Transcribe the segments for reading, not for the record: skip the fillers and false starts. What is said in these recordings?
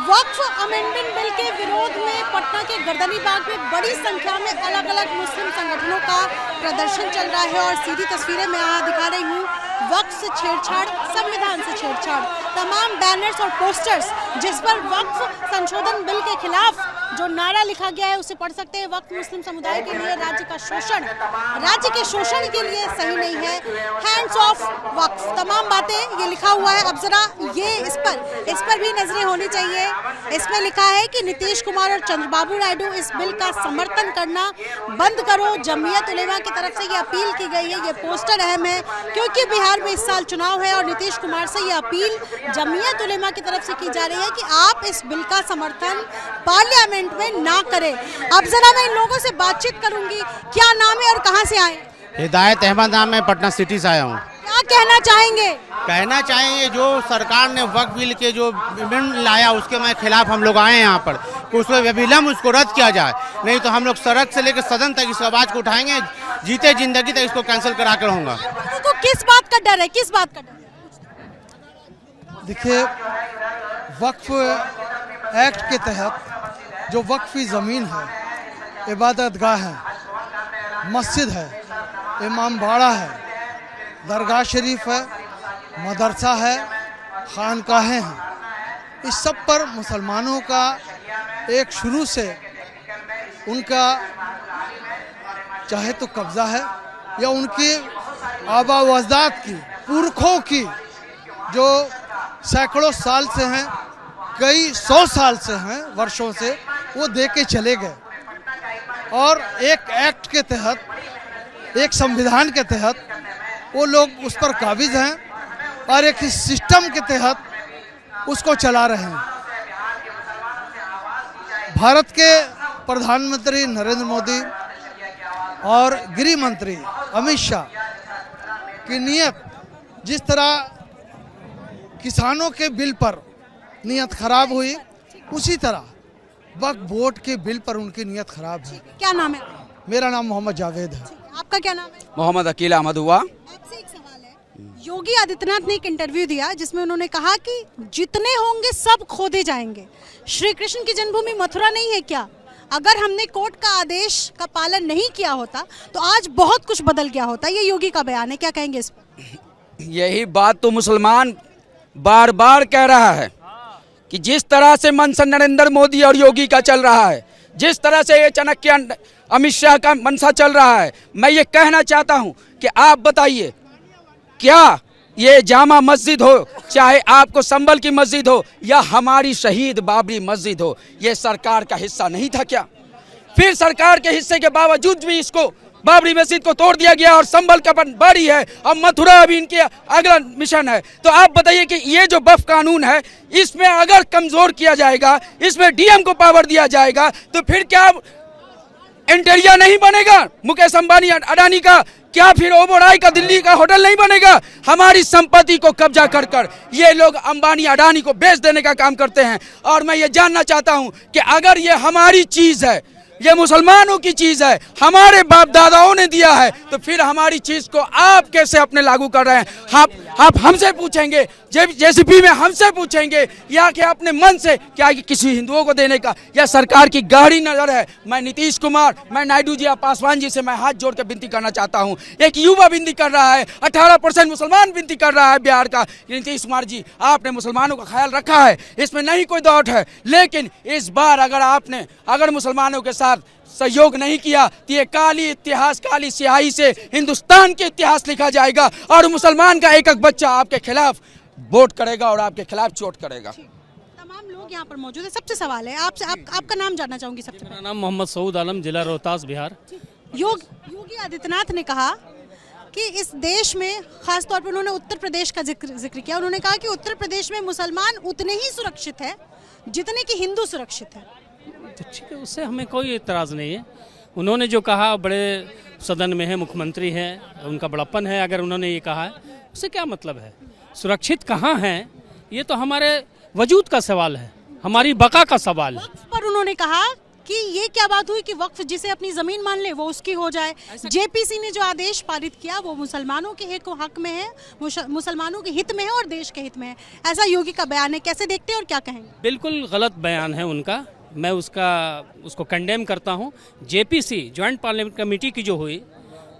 वक्फ amendment bill के विरोध में पटना के गर्दनी बाग में बड़ी संख्या में अलग अलग मुस्लिम संगठनों का प्रदर्शन चल रहा है और सीधी तस्वीरें मैं यहाँ दिखा रही हूँ। वक्फ से छेड़छाड़, संविधान से छेड़छाड़, तमाम बैनर्स और पोस्टर्स जिस पर वक्फ संशोधन बिल के खिलाफ जो नारा लिखा गया है उसे पढ़ सकते हैं। वक्फ मुस्लिम समुदाय के लिए राज्य का शोषण, राज्य के शोषण के लिए सही नहीं है, हैंड्स ऑफ वक्फ, तमाम बातें ये लिखा हुआ है। अब जरा ये इस पर भी नजरें होनी चाहिए। इसमें लिखा है कि नीतीश कुमार और चंद्रबाबू नायडू इस बिल का समर्थन करना बंद करो। जमीयत उलेमा की तरफ से ये अपील की गई है। ये पोस्टर अहम है क्योंकि बिहार में इस साल चुनाव है और नीतीश कुमार से ये अपील जमीयत उलेमा की तरफ से की जा रही है कि आप इस बिल का समर्थन पार्लियामेंट में ना करें। अब जरा मैं इन लोगों से बातचीत करूंगी। क्या नाम है और कहां से आए? हिदायत अहमद नाम है, पटना सिटी से आया हूँ। क्या कहना चाहेंगे? कहना चाहेंगे जो सरकार ने वक्फ बिल के जो बिल लाया उसके मैं खिलाफ हम लोग आए हैं यहाँ पर कि उसको विलम्ब उसको रद्द किया जाए, नहीं तो हम लोग सड़क से लेकर सदन तक इस आवाज को उठाएंगे, जीते जिंदगी तक इसको कैंसिल करा कर रहूंगा। तो किस बात का डर है? किस बात का डर? देखिए, वक्फ एक्ट के तहत जो वक्फी ज़मीन है, इबादतगाह है, मस्जिद है, इमाम बाड़ा है, दरगाह शरीफ है, मदरसा है, खानकाहें हैं, इस सब पर मुसलमानों का एक शुरू से उनका चाहे तो कब्ज़ा है या उनके आबा व अजदाद की, पुरखों की जो सैकड़ों साल से हैं, कई 100 साल से हैं, वर्षों से वो दे के चले गए। और एक एक्ट के तहत, एक संविधान के तहत वो लोग उस पर काबिज हैं और एक सिस्टम के तहत उसको चला रहे हैं। भारत के प्रधानमंत्री नरेंद्र मोदी और गृह मंत्री अमित शाह की नियत, जिस तरह किसानों के बिल पर नियत खराब हुई, उसी तरह वक्फ बोर्ड के बिल पर उनकी नियत खराब है। क्या नाम है? मेरा नाम मोहम्मद जावेद है। आपका क्या नाम है? मोहम्मद अकील अहमद हुआ। आपसे एक सवाल है। योगी आदित्यनाथ ने एक इंटरव्यू दिया जिसमें उन्होंने कहा कि जितने होंगे सब खोदे जाएंगे। श्री कृष्ण की जन्मभूमि मथुरा नहीं है क्या? अगर हमने कोर्ट का आदेश का पालन नहीं किया होता तो आज बहुत कुछ बदल गया होता। ये योगी का बयान है, क्या कहेंगे इस पर? यही बात तो मुसलमान बार बार कह रहा है कि जिस तरह से मनसा नरेंद्र मोदी और योगी का चल रहा है, जिस तरह से ये चाणक्य अमित शाह का मनसा चल रहा है, मैं ये कहना चाहता हूं कि आप बताइए, क्या ये जामा मस्जिद हो, चाहे आपको संबल की मस्जिद हो या हमारी शहीद बाबरी मस्जिद हो, ये सरकार का हिस्सा नहीं था क्या? फिर सरकार के हिस्से के बावजूद भी इसको, बाबरी मस्जिद को तोड़ दिया गया और संबल का बड़ी है, अब मथुरा अभी इनके अगला मिशन है। तो आप बताइए कि ये जो वक्फ कानून है, इसमें अगर कमजोर किया जाएगा, इसमें डीएम को पावर दिया जाएगा, तो फिर क्या इंटीरियर नहीं बनेगा मुकेश अंबानी अडानी का? क्या फिर ओबराय का दिल्ली का होटल नहीं बनेगा? हमारी संपत्ति को कब्जा कर कर ये लोग अंबानी अडानी को बेच देने का काम करते हैं। और मैं ये जानना चाहता हूं कि अगर ये हमारी चीज है, ये मुसलमानों की चीज है, हमारे बाप दादाओं ने दिया है, तो फिर हमारी चीज को आप कैसे अपने लागू कर रहे हैं? आप हमसे पूछेंगे, जेसीपी में हमसे पूछेंगे, या कि अपने मन से क्या किसी हिंदुओं को देने का, या सरकार की गहरी नजर है? मैं नीतीश कुमार, मैं नायडू जी या पासवान जी से मैं हाथ जोड़ कर विनती करना चाहता हूं। एक युवा विनती कर रहा है, 18% मुसलमान विनती कर रहा है बिहार का। नीतीश कुमार जी, आपने मुसलमानों का ख्याल रखा है, इसमें नहीं कोई डाउट है, लेकिन इस बार अगर मुसलमानों के सहयोग नहीं किया तो ये काली स्याही से हिंदुस्तान के इतिहास लिखा जाएगा और मुसलमान का एक एक बच्चा आपके खिलाफ वोट करेगा और आपके खिलाफ चोट करेगा। तमाम लोग यहाँ पर मौजूद है। सबसे सवाल है आपसे, आपका नाम जानना चाहूंगी सबसे पहले। मेरा नाम मोहम्मद सऊद आलम, जिला रोहतास, बिहार। योगी आदित्यनाथ ने कहा कि इस देश में, खासतौर पर उन्होंने उत्तर प्रदेश का जिक्र किया, उन्होंने कहा कि उत्तर प्रदेश में मुसलमान उतने ही सुरक्षित है जितने कि हिंदू सुरक्षित है। तो ठीक है, उससे हमें कोई इतराज़ नहीं है। उन्होंने जो कहा, बड़े सदन में है, मुख्यमंत्री हैं, उनका बड़प्पन है, अगर उन्होंने ये कहा है उससे क्या मतलब है? सुरक्षित कहाँ हैं, ये तो हमारे वजूद का सवाल है, हमारी बका का सवाल है। वक्फ पर उन्होंने कहा कि ये क्या बात हुई कि वक्फ जिसे अपनी जमीन मान ले वो उसकी हो जाए। जेपीसी ने जो आदेश पारित किया वो मुसलमानों के हक में है, मुसलमानों के हित में है और देश के हित में है, ऐसा योगी का बयान है। कैसे देखते हैं और क्या कहेंगे? बिल्कुल गलत बयान है उनका, मैं उसको कंडेम करता हूँ। जेपीसी ज्वाइंट पार्लियामेंट कमेटी की जो हुई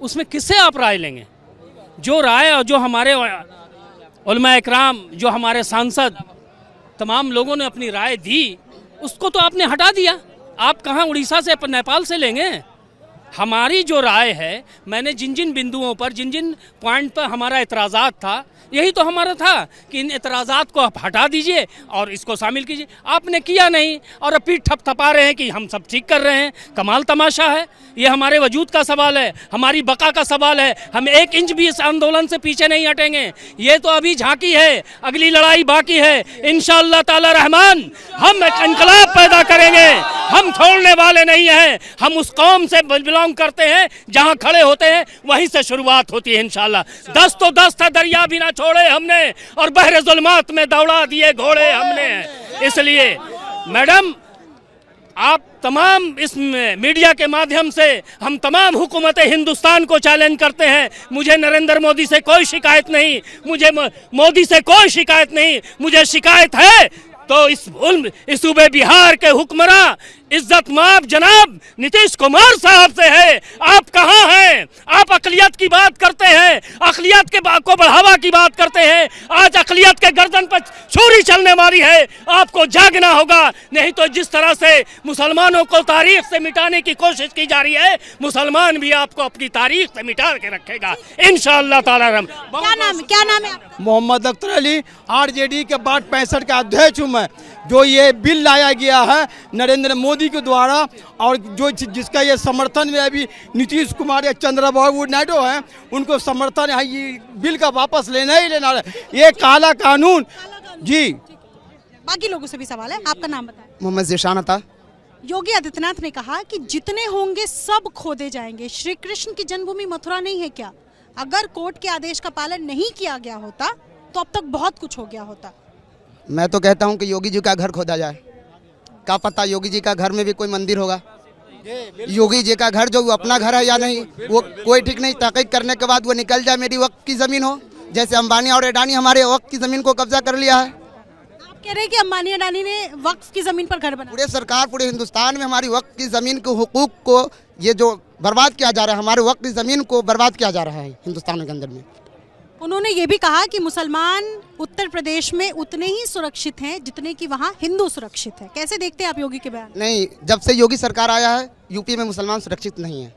उसमें किससे आप राय लेंगे? जो राय और जो हमारे उलमा इकराम, जो हमारे सांसद, तमाम लोगों ने अपनी राय दी, उसको तो आपने हटा दिया। आप कहाँ उड़ीसा से नेपाल से लेंगे? हमारी जो राय है, मैंने जिन जिन बिंदुओं पर, जिन जिन पॉइंट पर हमारा एतराज़ात था, यही तो हमारा था कि इन एतराज़ात को आप हटा दीजिए और इसको शामिल कीजिए। आपने किया नहीं और अब पीठ थपथपा रहे हैं कि हम सब ठीक कर रहे हैं। कमाल तमाशा है। ये हमारे वजूद का सवाल है, हमारी बका का सवाल है। हम एक इंच भी इस आंदोलन से पीछे नहीं हटेंगे। ये तो अभी झांकी है, अगली लड़ाई बाकी है। इंशाअल्लाह ताला रहमान हम एक इनकलाब पैदा करेंगे। हम छोड़ने वाले नहीं हैं। हम उस कौम से बिलोंग करते हैं जहां खड़े होते हैं वहीं से शुरुआत होती है इंशाअल्लाह। 10 तो 10 था, दरिया भी ना छोड़े हमने और बहरे जुल्मात में दौड़ा दिए घोड़े हमने। इसलिए मैडम, आप तमाम इस मीडिया के माध्यम से हम तमाम हुकूमत हिंदुस्तान को चैलेंज करते हैं। मुझे नरेंद्र मोदी से कोई शिकायत नहीं, मुझे मोदी से कोई शिकायत नहीं। मुझे शिकायत है तो इस सूबे बिहार के हुक्मरान इज्जत माब जनाब नीतीश कुमार साहब से है। आप कहाँ हैं? आप अकलियत की बात करते हैं, अकलियत के को बढ़ावा की बात करते हैं। आज अकलियत के गर्दन पर छुरी चलने वाली है। आपको जागना होगा, नहीं तो जिस तरह से मुसलमानों को तारीख से मिटाने की कोशिश की जा रही है, मुसलमान भी आपको अपनी तारीख से मिटा के रखेगा इंशाअल्लाह ताला। क्या नाम है आपका? मोहम्मद अख्तर अली, आरजेडी के बाट 65 का अध्यक्ष हूँ मैं। जो ये बिल लाया गया है नरेंद्र मोदी के द्वारा और जो जिसका ये समर्थन में अभी नीतीश कुमार या चंद्रबाबू नायडू हैं, उनको समर्थन है ये बिल का वापस लेना ही लेना है। ये काला कानून जी। बाकी लोगों से भी सवाल है, आपका नाम बताएं। मोहम्मद ज़ीशान था। योगी आदित्यनाथ ने कहा कि जितने होंगे सब खोदे जाएंगे। श्री कृष्ण की जन्मभूमि मथुरा नहीं है क्या? अगर कोर्ट के आदेश का पालन नहीं किया गया होता तो अब तक बहुत कुछ हो गया होता। मैं तो कहता हूं कि योगी जी का घर खोदा जाए। क्या पता योगी जी का घर में भी कोई मंदिर होगा। योगी जी का घर जो वो अपना घर है या नहीं, वो कोई ठीक नहीं। तहकीक करने के बाद वो निकल जाए, मेरी वक्त की ज़मीन हो, जैसे अंबानी और अडानी हमारे वक्त की ज़मीन को कब्जा कर लिया है। आप कह रहे हैं कि अंबानी अडानी ने वक्फ की ज़मीन पर घर बनाया। पूरे सरकार, पूरे हिंदुस्तान में हमारी वक्त की ज़मीन के हुकूक को ये जो बर्बाद किया जा रहा है, हमारे वक्त की ज़मीन को बर्बाद किया जा रहा है हिंदुस्तान के अंदर में। उन्होंने ये भी कहा कि मुसलमान उत्तर प्रदेश में उतने ही सुरक्षित हैं जितने कि वहाँ हिंदू सुरक्षित है। कैसे देखते हैं आप योगी के बयान? नहीं, जब से योगी सरकार आया है यूपी में मुसलमान सुरक्षित नहीं है।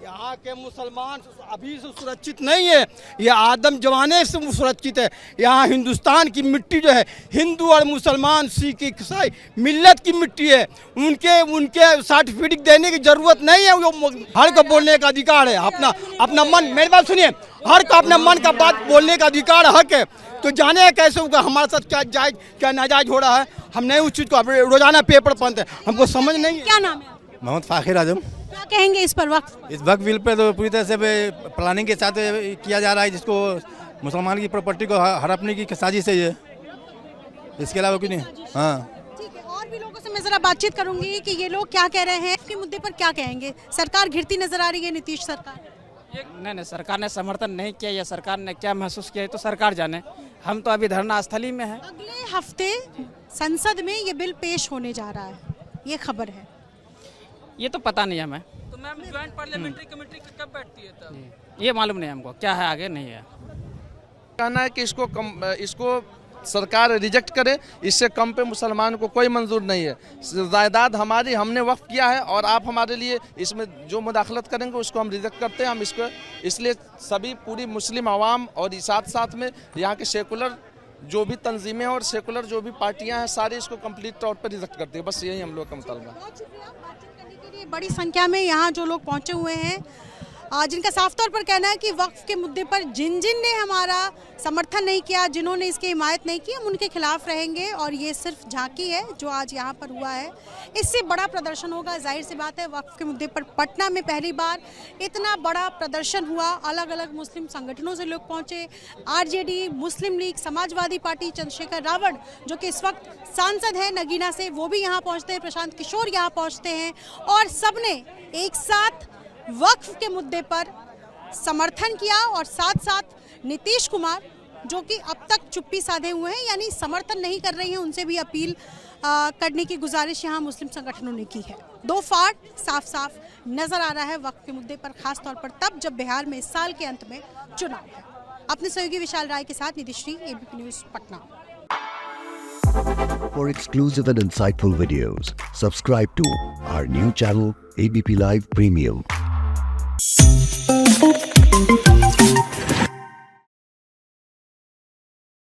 यहाँ के मुसलमान अभी से सुरक्षित नहीं है, ये आदम जमाने से सुरक्षित है। यहाँ हिंदुस्तान की मिट्टी जो है, हिंदू और मुसलमान, सिख, ईसाई मिल्लत की मिट्टी है। उनके सर्टिफिकेट देने की जरूरत नहीं है। वो हर को बोलने का अधिकार है, अपना मन। मेरी बात सुनिए, हर को अपने मन का बात बोलने का अधिकार हक है। तो जाने कैसे होगा हमारे साथ क्या जायज क्या नाजायज हो रहा है, हम नहीं उस चीज़ को रोजाना पेपर पढ़ते हैं, हमको समझ नहीं है। क्या नाम है? मोहम्मद फ़ाखिर आजम। क्या कहेंगे इस पर? इस वक्त बिल पे तो पूरी तरह से प्लानिंग के साथ किया जा रहा है, जिसको मुसलमान की प्रॉपर्टी को हड़पने की साजिश है ये, इसके अलावा कुछ नहीं। हाँ ठीक है, और भी लोगों से मैं जरा बातचीत करूंगी कि ये लोग क्या कह रहे हैं, इसके मुद्दे पर क्या कहेंगे। सरकार घिरती नजर आ रही है, नीतीश सरकार। नहीं, सरकार ने समर्थन नहीं किया या सरकार ने क्या महसूस किया है तो सरकार जाने। हम तो अभी धरना स्थली में हैं। अगले हफ्ते संसद में ये बिल पेश होने जा रहा है, ये खबर है। ये तो पता नहीं हमें, तो मैम ज्वाइंट पार्लियामेंट्री कमेटी कब बैठती है तब? ये मालूम नहीं हमको क्या है, आगे नहीं है। कहना है कि इसको सरकार रिजेक्ट करे, इससे कम पे मुसलमान को कोई मंजूर नहीं है। जायदाद हमारी, हमने वक्फ किया है और आप हमारे लिए इसमें जो मुदाखलत करेंगे उसको हम रिजेक्ट करते हैं। हम इसको इसलिए सभी पूरी मुस्लिम आवाम और साथ में यहाँ के सेकुलर जो भी तंजीमें और सेकुलर जो भी पार्टियाँ हैं सारी इसको कंप्लीट तौर पर रिजेक्ट करती है। बस यही हम लोग का मुतालबा है। बड़ी संख्या में यहाँ जो लोग पहुँचे हुए हैं जिनका साफ तौर पर कहना है कि वक्फ के मुद्दे पर जिन जिन ने हमारा समर्थन नहीं किया, जिन्होंने इसकी हिमायत नहीं की, हम उनके खिलाफ रहेंगे और ये सिर्फ झांकी है जो आज यहाँ पर हुआ है। इससे बड़ा प्रदर्शन होगा, जाहिर सी बात है। वक्फ के मुद्दे पर पटना में पहली बार इतना बड़ा प्रदर्शन हुआ, अलग अलग मुस्लिम संगठनों से लोग पहुंचे, आरजेडी, मुस्लिम लीग, समाजवादी पार्टी, चंद्रशेखर रावण जो कि इस वक्त सांसद हैं नगीना से, वो भी यहाँ पहुँचते हैं, प्रशांत किशोर यहाँ पहुँचते हैं और सबने एक साथ वक्फ के मुद्दे पर समर्थन किया और साथ साथ नीतीश कुमार जो कि अब तक चुप्पी साधे हुए हैं, यानी समर्थन नहीं कर रही हैं, उनसे भी अपील करने की गुजारिश यहाँ मुस्लिम संगठनों ने की है। दो फाड़ साफ साफ नजर आ रहा है वक्फ के मुद्दे पर, खास तौर पर तब जब बिहार में इस साल के अंत में चुनाव है। अपने सहयोगी विशाल राय के साथ Nidhishree, ABP news Patna. For exclusive and insightful videos, subscribe to our new channel ABP Live Premium.